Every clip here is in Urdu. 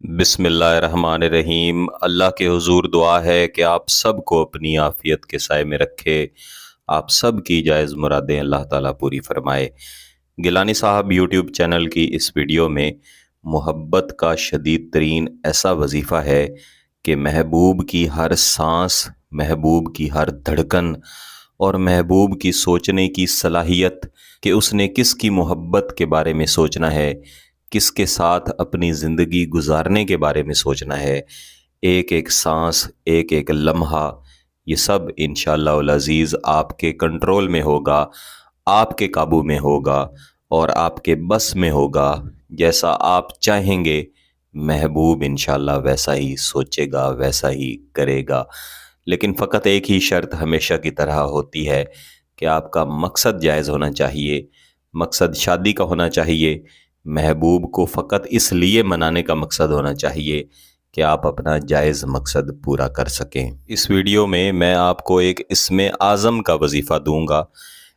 بسم اللہ الرحمن الرحیم۔ اللہ کے حضور دعا ہے کہ آپ سب کو اپنی عافیت کے سائے میں رکھے، آپ سب کی جائز مرادیں اللہ تعالیٰ پوری فرمائے۔ گیلانی صاحب یوٹیوب چینل کی اس ویڈیو میں محبت کا شدید ترین ایسا وظیفہ ہے کہ محبوب کی ہر سانس، محبوب کی ہر دھڑکن اور محبوب کی سوچنے کی صلاحیت کہ اس نے کس کی محبت کے بارے میں سوچنا ہے، کس کے ساتھ اپنی زندگی گزارنے کے بارے میں سوچنا ہے، ایک ایک سانس، ایک ایک لمحہ، یہ سب انشاءاللہ العزیز آپ کے کنٹرول میں ہوگا، آپ کے قابو میں ہوگا اور آپ کے بس میں ہوگا۔ جیسا آپ چاہیں گے محبوب انشاءاللہ ویسا ہی سوچے گا، ویسا ہی کرے گا۔ لیکن فقط ایک ہی شرط ہمیشہ کی طرح ہوتی ہے کہ آپ کا مقصد جائز ہونا چاہیے، مقصد شادی کا ہونا چاہیے، محبوب کو فقط اس لیے منانے کا مقصد ہونا چاہیے کہ آپ اپنا جائز مقصد پورا کر سکیں۔ اس ویڈیو میں آپ کو ایک اسم اعظم کا وظیفہ دوں گا۔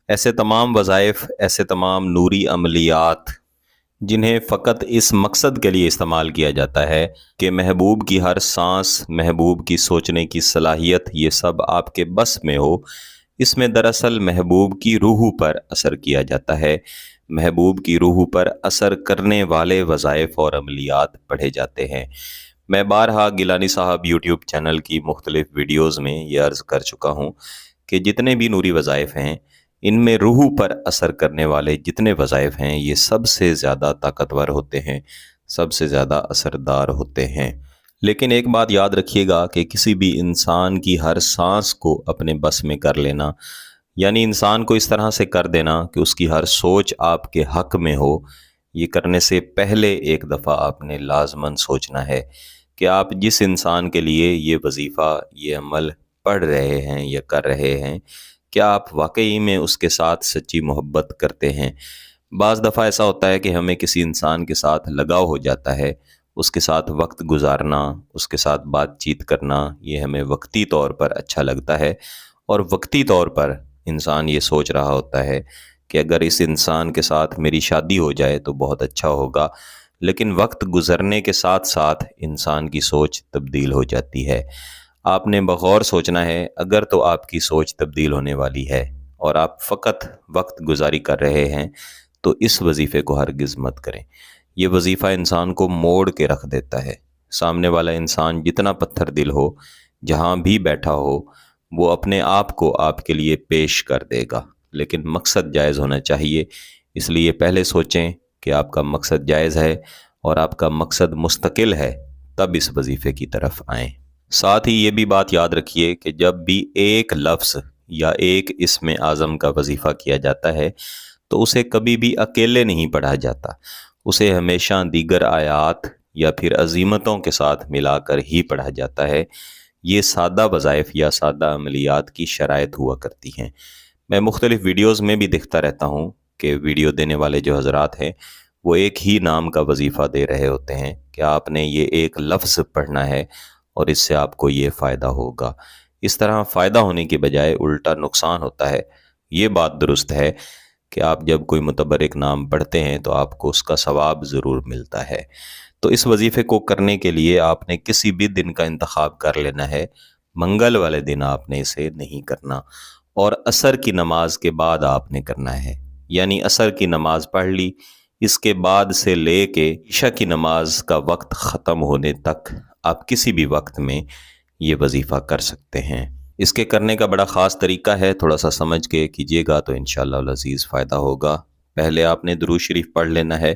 ایسے تمام وظائف، ایسے تمام نوری عملیات جنہیں فقط اس مقصد کے لیے استعمال کیا جاتا ہے کہ محبوب کی ہر سانس، محبوب کی سوچنے کی صلاحیت، یہ سب آپ کے بس میں ہو، اس میں دراصل محبوب کی روح پر اثر کیا جاتا ہے، محبوب کی روح پر اثر کرنے والے وظائف اور عملیات پڑھے جاتے ہیں۔ میں بارہا گیلانی صاحب یوٹیوب چینل کی مختلف ویڈیوز میں یہ عرض کر چکا ہوں کہ جتنے بھی نوری وظائف ہیں، ان میں روح پر اثر کرنے والے جتنے وظائف ہیں، یہ سب سے زیادہ طاقتور ہوتے ہیں، سب سے زیادہ اثردار ہوتے ہیں۔ لیکن ایک بات یاد رکھیے گا کہ کسی بھی انسان کی ہر سانس کو اپنے بس میں کر لینا، یعنی انسان کو اس طرح سے کر دینا کہ اس کی ہر سوچ آپ کے حق میں ہو، یہ کرنے سے پہلے ایک دفعہ آپ نے لازماً سوچنا ہے کہ آپ جس انسان کے لیے یہ وظیفہ، یہ عمل پڑھ رہے ہیں یا کر رہے ہیں، کیا آپ واقعی میں اس کے ساتھ سچی محبت کرتے ہیں۔ بعض دفعہ ایسا ہوتا ہے کہ ہمیں کسی انسان کے ساتھ لگاؤ ہو جاتا ہے، اس کے ساتھ وقت گزارنا، اس کے ساتھ بات چیت کرنا، یہ ہمیں وقتی طور پر اچھا لگتا ہے، اور وقتی طور پر انسان یہ سوچ رہا ہوتا ہے کہ اگر اس انسان کے ساتھ میری شادی ہو جائے تو بہت اچھا ہوگا۔ لیکن وقت گزرنے کے ساتھ ساتھ انسان کی سوچ تبدیل ہو جاتی ہے۔ آپ نے بغور سوچنا ہے، اگر تو آپ کی سوچ تبدیل ہونے والی ہے اور آپ فقط وقت گزاری کر رہے ہیں تو اس وظیفے کو ہرگز مت کریں۔ یہ وظیفہ انسان کو موڑ کے رکھ دیتا ہے۔ سامنے والا انسان جتنا پتھر دل ہو، جہاں بھی بیٹھا ہو، وہ اپنے آپ کو آپ کے لیے پیش کر دے گا۔ لیکن مقصد جائز ہونا چاہیے، اس لیے پہلے سوچیں کہ آپ کا مقصد جائز ہے اور آپ کا مقصد مستقل ہے، تب اس وظیفے کی طرف آئیں۔ ساتھ ہی یہ بھی بات یاد رکھیے کہ جب بھی ایک لفظ یا ایک اسم اعظم کا وظیفہ کیا جاتا ہے تو اسے کبھی بھی اکیلے نہیں پڑھا جاتا، اسے ہمیشہ دیگر آیات یا پھر عزیمتوں کے ساتھ ملا کر ہی پڑھا جاتا ہے۔ یہ سادہ وظائف یا سادہ عملیات کی شرائط ہوا کرتی ہیں۔ میں مختلف ویڈیوز میں بھی دیکھتا رہتا ہوں کہ ویڈیو دینے والے جو حضرات ہیں وہ ایک ہی نام کا وظیفہ دے رہے ہوتے ہیں کہ آپ نے یہ ایک لفظ پڑھنا ہے اور اس سے آپ کو یہ فائدہ ہوگا۔ اس طرح فائدہ ہونے کی بجائے الٹا نقصان ہوتا ہے۔ یہ بات درست ہے کہ آپ جب کوئی متبرک نام پڑھتے ہیں تو آپ کو اس کا ثواب ضرور ملتا ہے۔ تو اس وظیفے کو کرنے کے لیے آپ نے کسی بھی دن کا انتخاب کر لینا ہے۔ منگل والے دن آپ نے اسے نہیں کرنا، اور عصر کی نماز کے بعد آپ نے کرنا ہے، یعنی عصر کی نماز پڑھ لی، اس کے بعد سے لے کے عشاء کی نماز کا وقت ختم ہونے تک آپ کسی بھی وقت میں یہ وظیفہ کر سکتے ہیں۔ اس کے کرنے کا بڑا خاص طریقہ ہے، تھوڑا سا سمجھ کے کیجیے گا تو انشاءاللہ العزیز فائدہ ہوگا۔ پہلے آپ نے درود شریف پڑھ لینا ہے،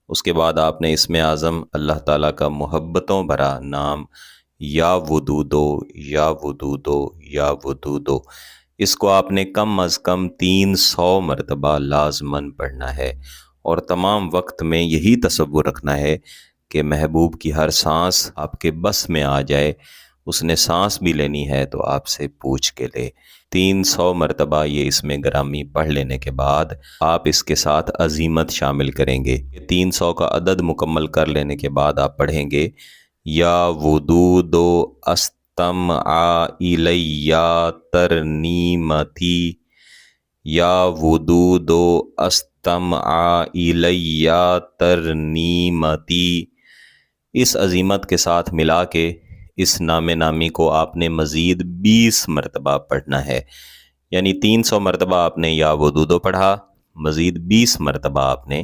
اس کے بعد آپ نے اسم اعظم اللہ تعالیٰ کا محبتوں بھرا نام یا ودودو یا ودودو یا ودودو، اس کو آپ نے کم از کم 300 مرتبہ لازماً پڑھنا ہے، اور تمام وقت میں یہی تصور رکھنا ہے کہ محبوب کی ہر سانس آپ کے بس میں آ جائے، اس نے سانس بھی لینی ہے تو آپ سے پوچھ کے لے۔ 300 مرتبہ یہ اسم گرامی پڑھ لینے کے بعد آپ اس کے ساتھ عزیمت شامل کریں گے۔ 300 کا عدد مکمل کر لینے کے بعد آپ پڑھیں گے یا ودودو استمع الیہ ترنیمتی، یا ودودو استمع الیہ ترنیمتی، اس عزیمت کے ساتھ ملا کے اس نام نامی کو آپ نے مزید 20 مرتبہ پڑھنا ہے، یعنی 300 مرتبہ آپ نے یا ودودو پڑھا، مزید 20 مرتبہ آپ نے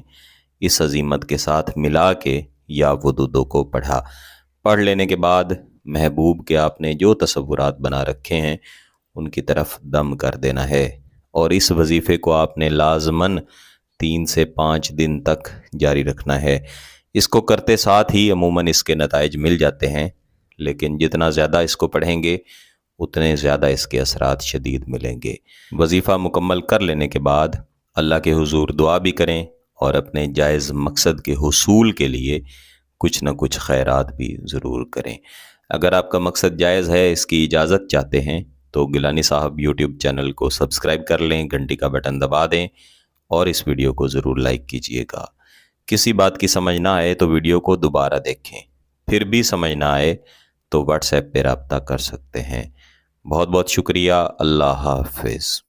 اس عزیمت کے ساتھ ملا کے یا ودودو کو پڑھا۔ پڑھ لینے کے بعد محبوب کے آپ نے جو تصورات بنا رکھے ہیں ان کی طرف دم کر دینا ہے، اور اس وظیفے کو آپ نے لازماً 3 سے 5 دن تک جاری رکھنا ہے۔ اس کو کرتے ساتھ ہی عموماً اس کے نتائج مل جاتے ہیں، لیکن جتنا زیادہ اس کو پڑھیں گے اتنے زیادہ اس کے اثرات شدید ملیں گے۔ وظیفہ مکمل کر لینے کے بعد اللہ کے حضور دعا بھی کریں، اور اپنے جائز مقصد کے حصول کے لیے کچھ نہ کچھ خیرات بھی ضرور کریں۔ اگر آپ کا مقصد جائز ہے، اس کی اجازت چاہتے ہیں، تو گیلانی صاحب یوٹیوب چینل کو سبسکرائب کر لیں، گھنٹی کا بٹن دبا دیں، اور اس ویڈیو کو ضرور لائک کیجئے گا۔ کسی بات کی سمجھ نہ آئے تو ویڈیو کو دوبارہ دیکھیں، پھر بھی سمجھ نہ آئے تو واٹس ایپ پہ رابطہ کر سکتے ہیں۔ بہت بہت شکریہ۔ اللہ حافظ۔